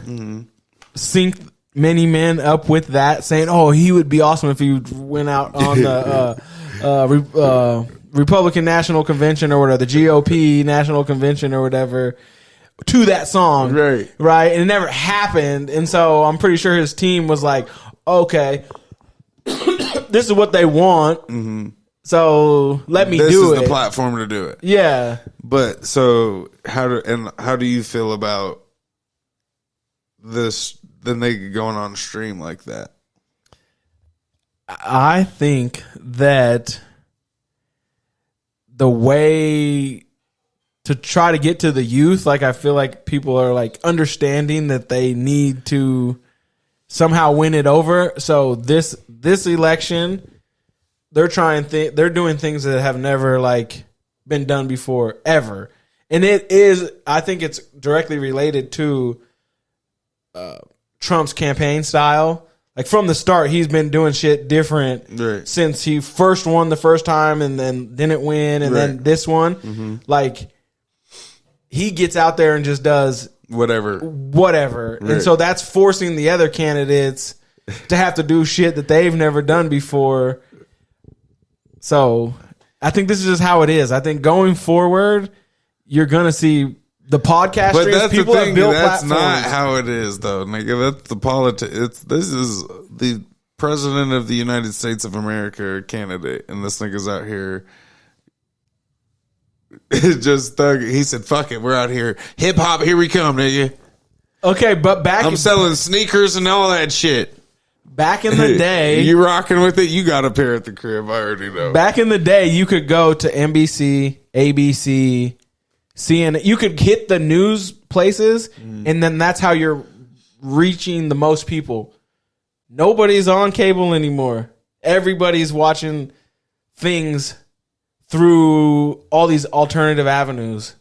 synced many men up with that, saying, "Oh, he would be awesome if he went out on the Republican National Convention or whatever, the GOP National Convention or whatever." To that song, right, and it never happened, and so I'm pretty sure his team was like, "Okay, this is what they want, so let me do it." This is the platform to do it. Yeah, but so how do you feel about this? The nigga going on stream like that? I think that the way to try to get to the youth, like I feel like people are like understanding that they need to somehow win it over. So this election, they're they're doing things that have never like been done before ever, and I think it's directly related to Trump's campaign style. Like from the start, he's been doing shit different since he first won the first time and then didn't win, and then this one, like. He gets out there and just does whatever. And so that's forcing the other candidates to have to do shit that they've never done before. So I think this is just how it is. I think going forward, you're going to see the podcast but streams. That's people the thing. have built That's platforms. not how it is, though, nigga. That's the politics. This is the president of the United States of America candidate, and this nigga's out here Just thug. He said, "Fuck it, we're out here. Hip hop, here we come, nigga." Okay, but I'm selling sneakers and all that shit. Back in the day, you rocking with it? You got a pair at the crib. I already know. Back in the day, you could go to NBC, ABC, CNN. You could hit the news places, and then that's how you're reaching the most people. Nobody's on cable anymore. Everybody's watching things through all these alternative avenues.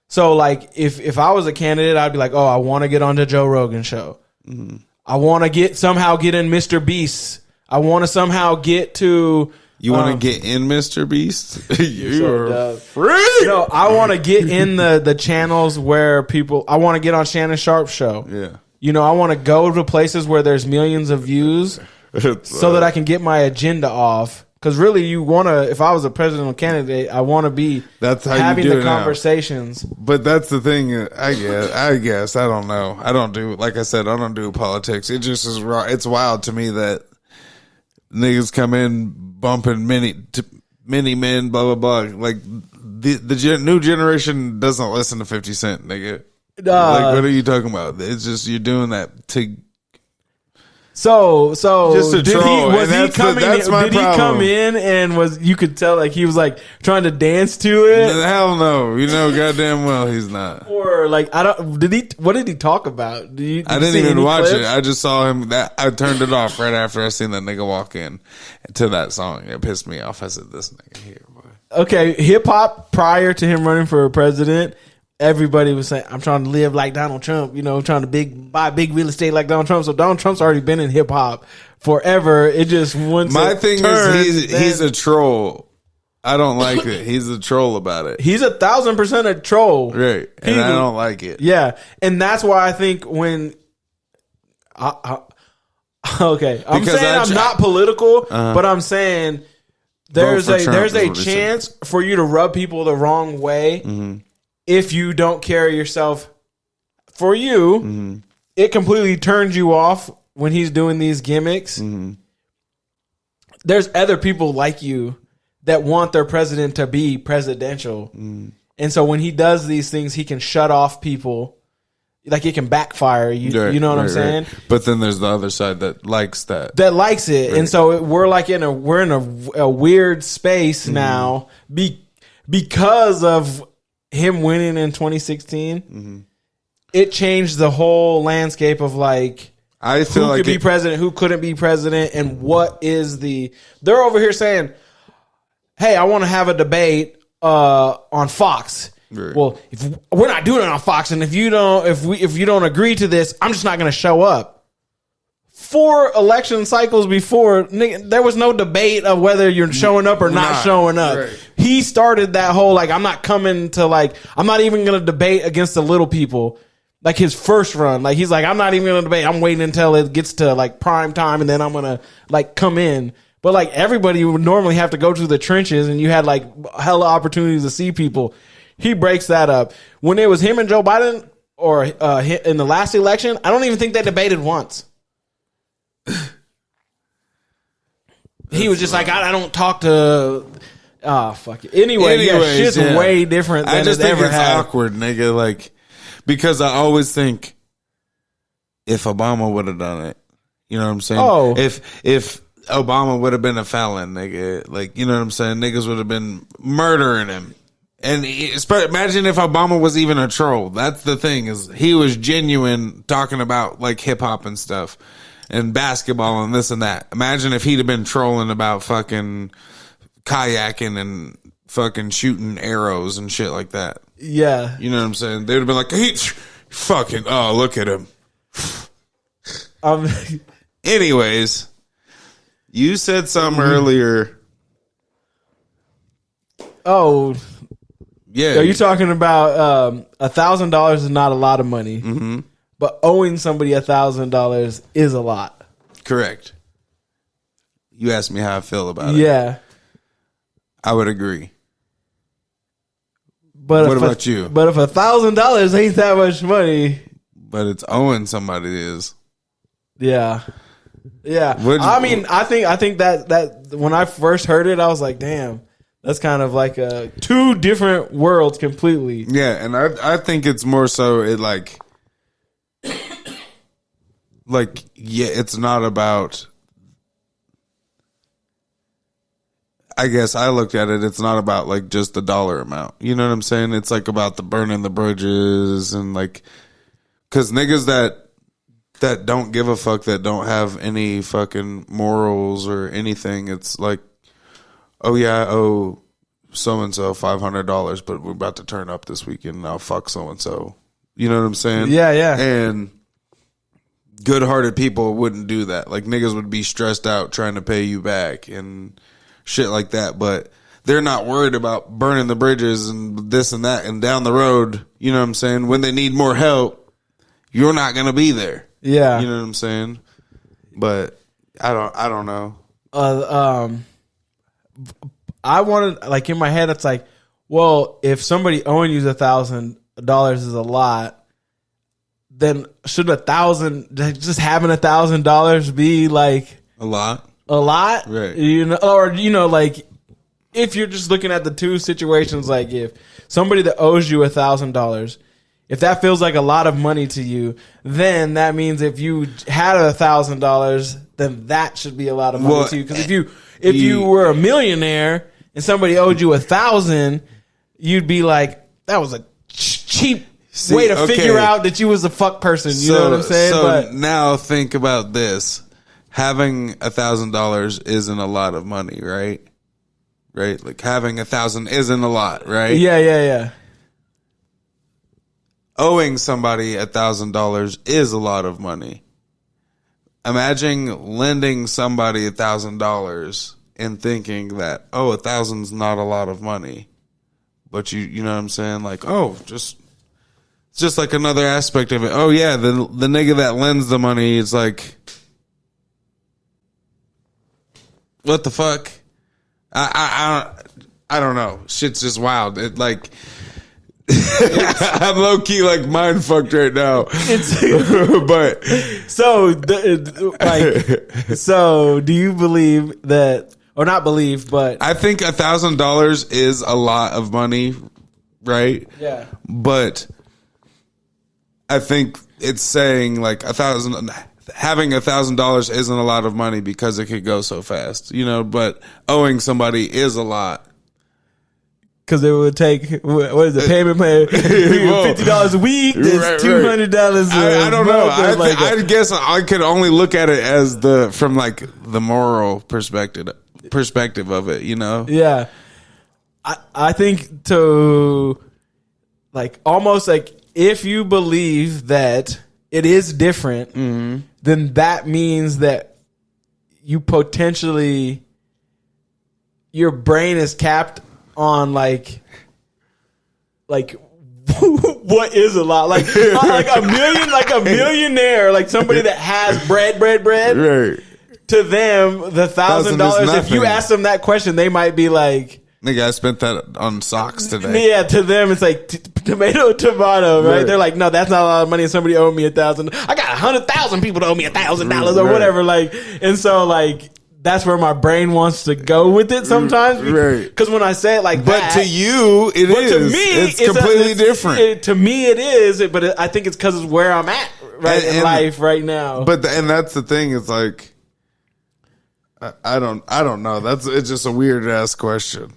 So, like, if I was a candidate, I'd be like, oh, I want to get on the Joe Rogan show. Mm-hmm. I want to somehow get in Mr. Beast. I want to somehow get to... You want to get in Mr. Beast? You're free. No, I want to get in the channels where people... I want to get on Shannon Sharp's show. Yeah. You know, I want to go to places where there's millions of views so that I can get my agenda off. Because really, you want to... If I was a presidential candidate, I want to be having the conversations. But that's the thing. I guess. I don't know. I don't do... Like I said, I don't do politics. It just is... It's wild to me that niggas come in bumping many men, blah, blah, blah. Like, the new generation doesn't listen to 50 Cent, nigga. Like, what are you talking about? It's just you're doing that to... So just a troll. Did he come in and you could tell like he was like trying to dance to it? Hell no. You know goddamn well he's not. Or like what did he talk about? I didn't even watch it. I just saw him I turned it off right after I seen that nigga walk in to that song. It pissed me off. I said, this nigga here, boy. Okay, hip hop prior to him running for president, everybody was saying, I'm trying to live like Donald Trump, you know, trying to buy big real estate like Donald Trump. So Donald Trump's already been in hip hop forever. It just once my thing is he's a troll. I don't like it. He's a troll about it. He's 1,000% a troll. Right. And I don't like it. Yeah. And that's why I think when okay. I'm saying I'm not political, but I'm saying there's a chance for you to rub people the wrong way. Mm-hmm. If you don't carry yourself for you, it completely turns you off when he's doing these gimmicks. Mm-hmm. There's other people like you that want their president to be presidential. Mm. And so when he does these things, he can shut off people. Like it can backfire. You know what I'm saying? Right. But then there's the other side that likes that. That likes it. Right. And so we're in a weird space now because of him winning in 2016, it changed the whole landscape of like I feel who could be president, who couldn't be president, and what is they're over here saying, hey, I want to have a debate on Fox. Right. Well, if we're not doing it on Fox, and if you don't agree to this, I'm just not going to show up. 4 election cycles before, there was no debate of whether you're showing up or not showing up. Right. He started that whole, like, I'm not coming to, like, I'm not even going to debate against the little people. Like, his first run. Like, he's like, I'm not even going to debate. I'm waiting until it gets to, like, prime time, and then I'm going to, like, come in. But, like, everybody would normally have to go to the trenches, and you had, like, hella opportunities to see people. He breaks that up. When it was him and Joe Biden, or in the last election, I don't even think they debated once. He was just like, I don't talk to. Fuck it. Anyways, shit's way different than I just it think ever it's had. awkward, nigga. Like, because I always think if Obama would have done it, you know what I'm saying? Oh, if Obama would have been a felon, nigga, like, you know what I'm saying? Niggas would have been murdering him. And imagine if Obama was even a troll. That's the thing, is he was genuine talking about like hip hop and stuff. And basketball and this and that. Imagine if he'd have been trolling about fucking kayaking and fucking shooting arrows and shit like that. Yeah. You know what I'm saying? They'd have been like, hey, fucking, oh, look at him. Anyways, you said something earlier. Oh. Yeah. Are you talking about $1,000 is not a lot of money? Mm-hmm. But owing somebody $1,000 is a lot. Correct. You asked me how I feel about it. Yeah. I would agree. But what about you? But if $1,000 ain't that much money. But it's owing somebody is. Yeah. Yeah. I mean, I think that when I first heard it, I was like, damn, That's kind of like two different worlds completely. Yeah, and I think it's more so it like yeah, it's not about. I guess I looked at it. It's not about like just the dollar amount. You know what I'm saying? It's like about the burning the bridges and like, because niggas that don't give a fuck, that don't have any fucking morals or anything. It's like, oh yeah, I owe so and so $500, but we're about to turn up this weekend. Now fuck so and so. You know what I'm saying? Yeah, yeah. And good-hearted people wouldn't do that. Like niggas would be stressed out trying to pay you back and shit like that. But they're not worried about burning the bridges and this and that. And down the road, you know what I'm saying? When they need more help, you're not gonna be there. Yeah, you know what I'm saying. But I don't know. I wanted, like, in my head, it's like, well, if somebody owing you $1,000 is a lot, then should just having $1,000 be like a lot? A lot, right? You know, or you know, like if you're just looking at the two situations, like if somebody that owes you $1,000, if that feels like a lot of money to you, then that means if you had $1,000, then that should be a lot of money to you. Because if you were a millionaire and somebody owed you $1,000, you'd be like, that was a cheap way to figure out that you was a fuck person. You know what I'm saying? So now think about this. Having $1,000 isn't a lot of money, right? Right? Like having 1,000 isn't a lot, right? Yeah. Owing somebody $1,000 is a lot of money. Imagine lending somebody $1,000 and thinking that, oh, 1,000's not a lot of money. But you know what I'm saying? Like, oh, it's just like another aspect of it. Oh yeah, the nigga that lends the money is like, what the fuck? I don't know. Shit's just wild. It like I'm low key like mind fucked right now. But so do you believe that, or not believe, but I think $1,000 is a lot of money, right? Yeah. But I think it's saying like having $1,000 isn't a lot of money because it could go so fast, you know, but owing somebody is a lot. Because it would take, what is the payment plan? $50 a week, that's $200. I don't know. I guess I could only look at it as from like the moral perspective of it, you know? Yeah. I think to like almost like if you believe that it is different, then that means that you potentially, your brain is capped on like what is a lot, like a millionaire, like somebody that has bread, right? To them, the $1,000, if you ask them that question, they might be like, nigga, I spent that on socks today. Yeah, to them it's like tomato, right? They're like, no, that's not a lot of money. And somebody owed me $1,000. I got 100,000 people to owe me $1,000 or whatever. Like, and so like that's where my brain wants to go with it sometimes. Because when I say it like but to you, it is. To me, it's completely different. To me, it is. But I think it's because it's where I'm at in life right now. But and that's the thing. It's like I don't know. It's just a weird ass question.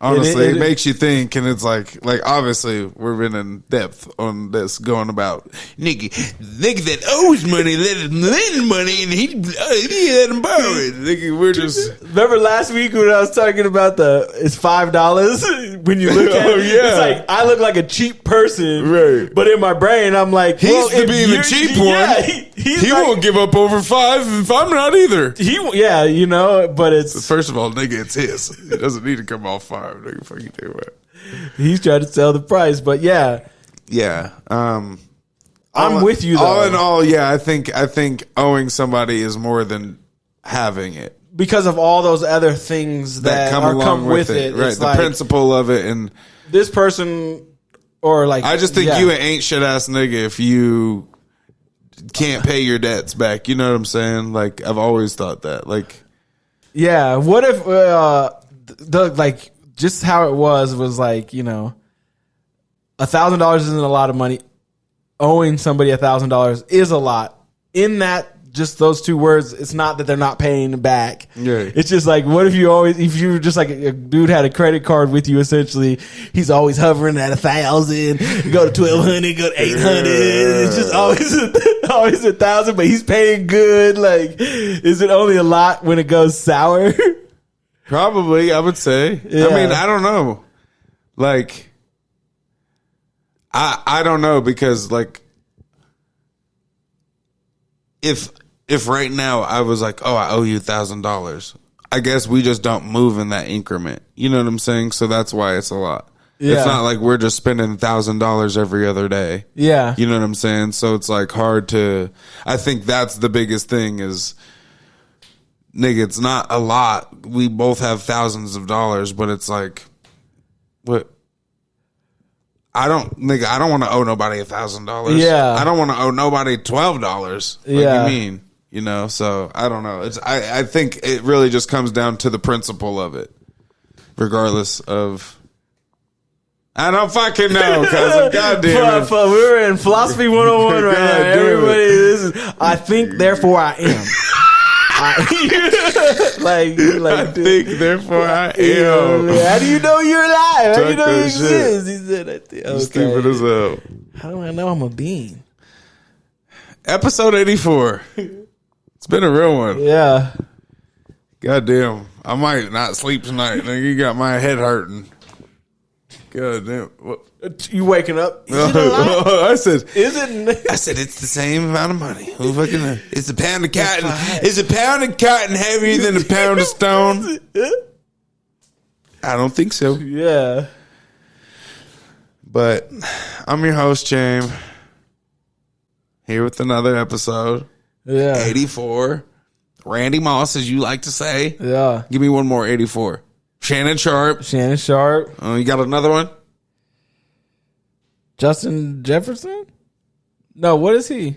Honestly, it makes you think, and it's like obviously we've been in depth on this, going about nigga that owes money, let him lend money, and he let him borrow it. Nigga, we're just remember last week when I was talking about it's $5 when you look at it. It's like I look like a cheap person, right? But in my brain, I'm like, he's to be the cheap one. Yeah, he like, won't give up over $5 if I'm not either. You know, but it's first of all, nigga, it's his. It doesn't need to come off $5. Nigga, fuck you think about. He's trying to sell the price, but yeah. I'm with you though. All in all, yeah, I think owing somebody is more than having it, because of all those other things that come with it. Right, the principle of it, and this person, or like, I just think you ain't shit ass nigga if you can't pay your debts back. You know what I'm saying? Like, I've always thought that. Like, yeah. What if just how it was like, you know, $1,000 isn't a lot of money. Owing somebody $1,000 is a lot. In that, just those two words, it's not that they're not paying back. Yeah. It's just like, what if you were just like a dude had a credit card with you, essentially, he's always hovering at 1,000, go to 1,200, go to 800. It's just always 1,000, but he's paying good. Like, is it only a lot when it goes sour? Probably, I would say. Yeah. I mean, I don't know. Like, I don't know, because like, if right now I was like, oh, I owe you $1,000, I guess we just don't move in that increment. You know what I'm saying? So that's why it's a lot. Yeah. It's not like we're just spending $1,000 every other day. Yeah. You know what I'm saying? So it's like hard to, I think that's the biggest thing is, nigga, it's not a lot. We both have thousands of dollars, but it's like, what? I don't want to owe nobody $1,000. Yeah. I don't want to owe nobody $12. What Yeah. you mean? You know, so I don't know. I think it really just comes down to the principle of it, regardless of. I don't fucking know, cousin. Goddamn it. We're in philosophy 101 right now. God damn it. Everybody, this is, I think, therefore I am. I think, therefore I am. How do you know you're alive? How do you know you Talk that shit. exist? He said, I think, You stupid as hell. How do I know I'm a being? Episode 84. It's been a real one. Yeah. Goddamn. I might not sleep tonight. Nigga, you got my head hurting. Goddamn. What? You waking up? Is it a lot? I said, Is it? it's the same amount of money. Who fucking? It's a pound of cotton. Is a pound of cotton heavier than a pound of stone? I don't think so. Yeah. But I'm your host, James. Here with another episode. Yeah. 84. Randy Moss, as you like to say. Yeah. Give me one more 84. Shannon Sharp. Shannon Sharp. You got another one? Justin Jefferson? No, what is he?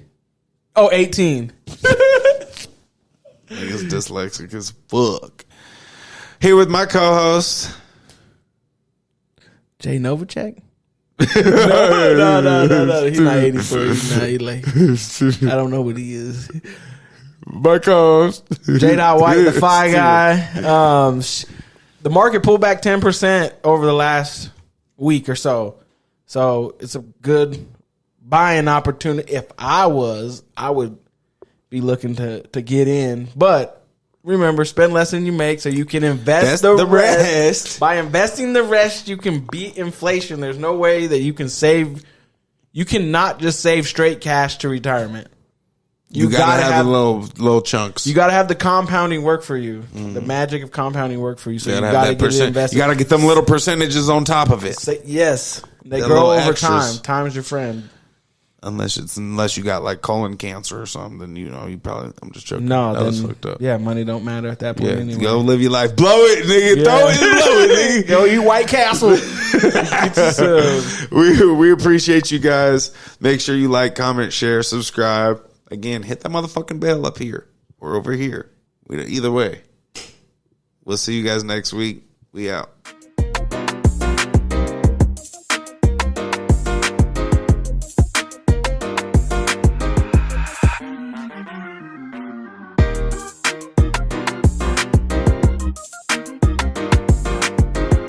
Oh, 18. Nigga's dyslexic as fuck. Here with my co-host. Jay Novacek? No. He's not 84. He's not. He like, I don't know what he is. My co-host. J. White, the Fi Guy. The market pulled back 10% over the last week or so. So it's a good buying opportunity. If I would be looking to get in. But remember, spend less than you make so you can invest the rest. By investing the rest, you can beat inflation. There's no way that you can save. You cannot just save straight cash to retirement. You gotta have the little chunks. You gotta have the compounding work for you. The magic of compounding work for you. So you gotta gotta have get that it invested. You gotta get them little percentages on top of it. Yes, they The grow little over extras. time. Time's your friend. Unless you got like colon cancer or something, then you probably. I'm just joking. No, that was then fucked up. yeah, money don't matter at that point Yeah, anyway. go live your life. Blow it, nigga. Yeah. Throw it and blow it, nigga. Go eat White Castle. We appreciate you guys. Make sure you like, comment, share, subscribe. Again, hit that motherfucking bell up here or over here. Either way. We'll see you guys next week. We out.